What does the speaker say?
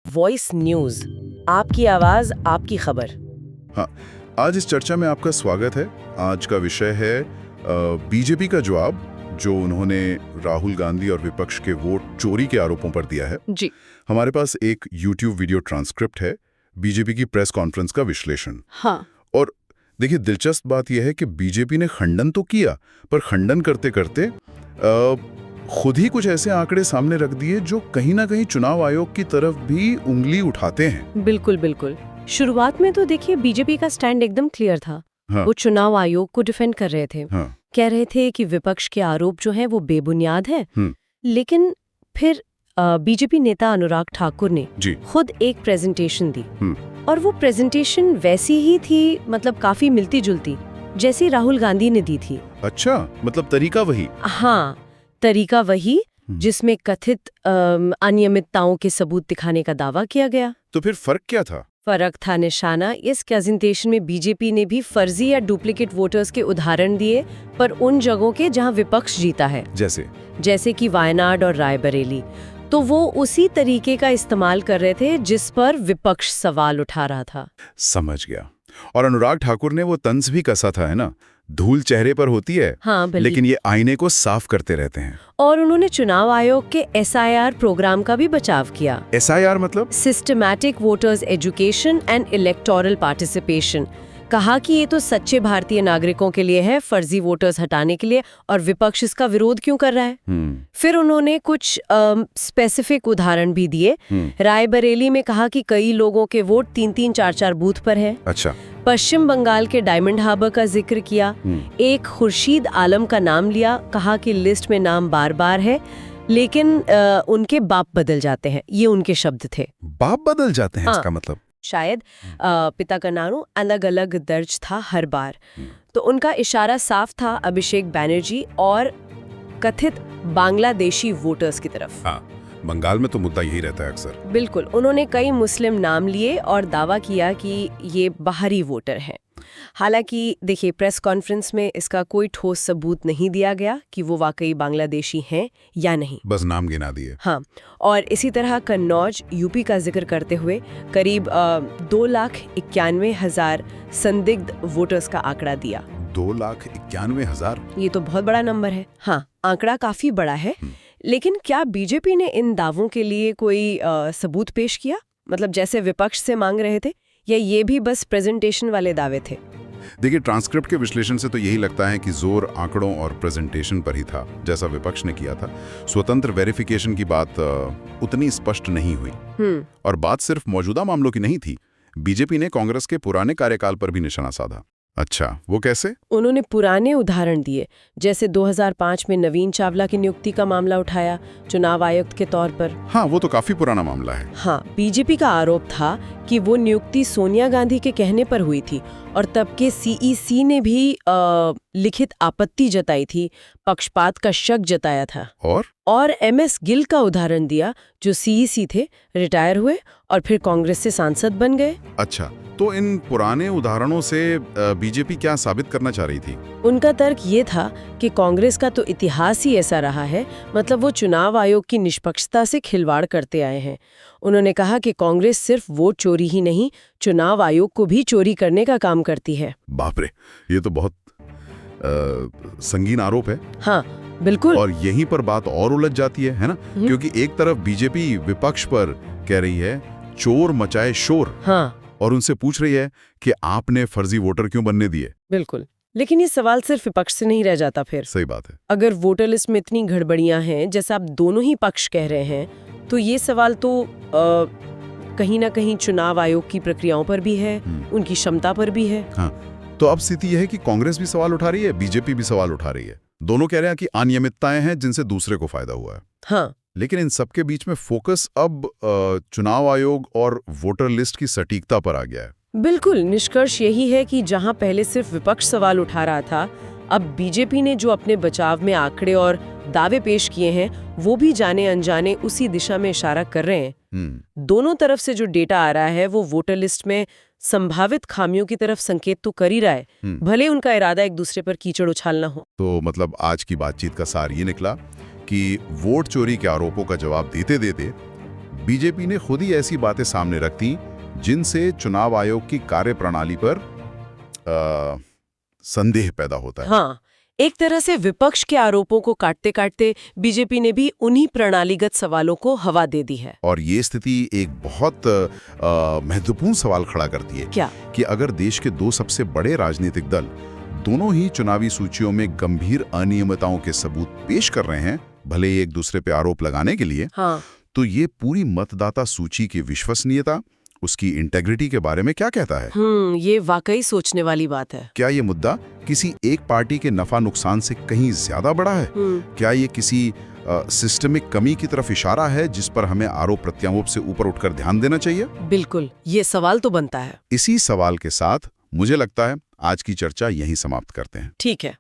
Voice news, आपकी आवाज आपकी खबर। हाँ, आज इस चर्चा में आपका स्वागत है। आज का विषय है बीजेपी का जवाब जो उन्होंने राहुल गांधी और विपक्ष के वोट चोरी के आरोपों पर दिया है। जी हमारे पास एक यूट्यूब वीडियो ट्रांसक्रिप्ट है बीजेपी की प्रेस कॉन्फ्रेंस का विश्लेषण। हाँ, और देखिए, दिलचस्प बात यह है कि बीजेपी ने खंडन तो किया, पर खंडन करते करते खुद ही कुछ ऐसे आंकड़े सामने रख दिए जो कहीं ना कहीं चुनाव आयोग की तरफ भी उंगली उठाते हैं। बिल्कुल बिल्कुल। शुरुआत में तो देखिए बीजेपी का स्टैंड एकदम क्लियर था। हाँ। वो चुनाव आयोग को डिफेंड कर रहे थे। हाँ। कह रहे थे कि विपक्ष के आरोप जो हैं वो बेबुनियाद है। लेकिन फिर बीजेपी नेता अनुराग ठाकुर ने जी खुद एक प्रेजेंटेशन दी और वो प्रेजेंटेशन वैसी ही थी, मतलब काफी मिलती जुलती जैसी राहुल गांधी ने दी थी। अच्छा, मतलब तरीका वही। हाँ, तरीका वही, जिसमें कथित अनियमितताओं के सबूत दिखाने का दावा किया गया। तो फिर फर्क क्या था? फर्क था निशाना। इस प्रेजेंटेशन में बीजेपी ने भी फर्जी या डुप्लीकेट वोटर्स के उदाहरण दिए, पर उन जगहों के जहां विपक्ष जीता है, जैसे कि वायनाड और रायबरेली। तो वो उसी तरीके का इस्तेमाल कर रहे थे जिस पर विपक्ष सवाल उठा रहा था। समझ गया। और अनुराग ठाकुर ने वो तंज भी कसा था, है ना? धूल चेहरे पर होती है, हाँ, लेकिन ये आईने को साफ करते रहते हैं। और उन्होंने चुनाव आयोग के SIR प्रोग्राम का भी बचाव किया। SIR मतलब systematic voters education and electoral participation. कहा कि ये तो सच्चे भारतीय नागरिकों के लिए है, फर्जी वोटर्स हटाने के लिए, और विपक्ष इसका विरोध क्यों कर रहा है। फिर उन्होंने कुछ स्पेसिफिक उदाहरण भी दिए। रायबरेली में कहा कि कई लोगों के वोट 3-3, 4-4 बूथ पर है। अच्छा। पश्चिम बंगाल के डायमंड हार्बर का जिक्र किया। एक खुर्शीद आलम का नाम लिया, कहा कि लिस्ट में नाम बार-बार है, लेकिन उनके बाप बदल जाते हैं। ये उनके शब्द थे। बाप बदल जाते हैं, हाँ, इसका मतलब शायद पिता का नाम अलग अलग दर्ज था हर बार। तो उनका इशारा साफ था अभिषेक बैनर्जी और कथित बांग्लादेशी वोटर्स की तरफ। हाँ, बंगाल में तो मुद्दा यही रहता है अक्सर। बिल्कुल। उन्होंने कई मुस्लिम नाम लिए और दावा किया कि ये बाहरी वोटर हैं। हालांकि देखिए, प्रेस कॉन्फ्रेंस में इसका कोई ठोस सबूत नहीं दिया गया कि वो वाकई बांग्लादेशी हैं या नहीं, बस नाम गिना दिए। हाँ। और इसी तरह कन्नौज यूपी का जिक्र करते हुए करीब 2,91,000 संदिग्ध वोटर्स का आंकड़ा दिया। 2,91,000? ये तो बहुत बड़ा नंबर है। हाँ, आंकड़ा काफी बड़ा है। लेकिन क्या बीजेपी ने इन दावों के लिए कोई सबूत पेश किया, मतलब जैसे विपक्ष से मांग रहे थे, या ये भी बस प्रेजेंटेशन वाले दावे थे? देखिए, ट्रांसक्रिप्ट के विश्लेषण से तो यही लगता है कि जोर आंकड़ों और प्रेजेंटेशन पर ही था, जैसा विपक्ष ने किया था। स्वतंत्र वेरिफिकेशन की बात उतनी स्पष्ट नहीं हुई। और बात सिर्फ मौजूदा मामलों की नहीं थी। बीजेपी ने कांग्रेस के पुराने कार्यकाल पर भी निशाना साधा। अच्छा, वो कैसे? उन्होंने पुराने उदाहरण दिए, जैसे 2005 में नवीन चावला की नियुक्ति का मामला उठाया चुनाव आयुक्त के तौर पर। हाँ, वो तो काफी पुराना मामला है। हाँ, बीजेपी का आरोप था कि वो नियुक्ति सोनिया गांधी के कहने पर हुई थी और तब के CEC ने भी लिखित आपत्ति जताई थी, पक्षपात का शक जताया था। और MS गिल का उदाहरण दिया, जो CEC थे, रिटायर हुए और फिर कांग्रेस से सांसद बन गए। अच्छा, तो इन पुराने उदाहरणों से बीजेपी क्या साबित करना चाह रही थी? उनका तर्क ये था कि कांग्रेस का तो इतिहास ही ऐसा रहा है, मतलब वो चुनाव आयोग की निष्पक्षता से खिलवाड़ करते आए हैं। उन्होंने कहा कि कांग्रेस सिर्फ वोट चोरी ही नहीं, चुनाव आयोग को भी चोरी करने का काम करती है। बाप रे, ये तो बहुत संगीन आरोप है। हाँ, बिल्कुल। और यहीं पर बात और उलझ जाती है ना? क्योंकि एक तरफ बीजेपी विपक्ष पर कह रही है चोर मचाए शोर, हाँ, और उनसे पूछ रही है कि आपने फर्जी वोटर क्यों बनने दिए। बिल्कुल। लेकिन ये सवाल सिर्फ विपक्ष से नहीं रह जाता। फिर सही बात है, अगर वोटर लिस्ट में इतनी गड़बड़ियां हैं, जैसे आप दोनों ही पक्ष कह रहे हैं, तो ये सवाल तो कहीं ना कहीं चुनाव आयोग की प्रक्रियाओं पर भी है, उनकी क्षमता पर भी है। हाँ, तो अब स्थिति यह है कि कांग्रेस भी सवाल उठा रही है, बीजेपी भी सवाल उठा रही है। दोनों कह रहे हैं कि अनियमितताएं हैं जिनसे दूसरे को फायदा हुआ है। हाँ, लेकिन इन सबके बीच में फोकस अब चुनाव आयोग और वोटर लिस्ट की सटीकता पर आ गया है। बिल्कुल। निष्कर्ष यही है कि जहां पहले सिर्फ विपक्ष सवाल उठा रहा था, अब बीजेपी ने जो अपने बचाव में आंकड़े और दावे पेश किए हैं, वो भी जाने अनजाने उसी दिशा में इशारा कर रहे हैं। दोनों तरफ से जो डेटा आ रहा है वो वोटर लिस्ट में संभावित खामियों की तरफ संकेत तो कर ही रहा है, भले उनका इरादा एक दूसरे पर कीचड़ उछालना हो। तो मतलब आज की बातचीत का सार ये निकला कि वोट चोरी के आरोपों का जवाब देते देते बीजेपी ने खुद ही ऐसी बातें सामने रख दी जिनसे चुनाव आयोग की कार्यप्रणाली पर संदेह पैदा होता है। हाँ, एक तरह से विपक्ष के आरोपों को काटते काटते बीजेपी ने भी उन्हीं प्रणालीगत सवालों को हवा दे दी है। और ये स्थिति एक बहुत महत्वपूर्ण सवाल खड़ा करती है। क्या? कि अगर देश के दो सबसे बड़े राजनीतिक दल दोनों ही चुनावी सूचियों में गंभीर अनियमितताओं के सबूत पेश कर रहे हैं, भले ही एक दूसरे पे आरोप लगाने के लिए, हाँ, तो ये पूरी मतदाता सूची की विश्वसनीयता, उसकी इंटेग्रिटी के बारे में क्या कहता है? ये वाकई सोचने वाली बात है। क्या ये मुद्दा किसी एक पार्टी के नफा नुकसान से कहीं ज्यादा बड़ा है? क्या ये किसी सिस्टमिक कमी की तरफ इशारा है जिस पर हमें आरोप प्रत्यारोप से ऊपर उठकर ध्यान देना चाहिए? बिल्कुल, ये सवाल तो बनता है। इसी सवाल के साथ मुझे लगता है आज की चर्चा यहीं समाप्त करते हैं। ठीक है।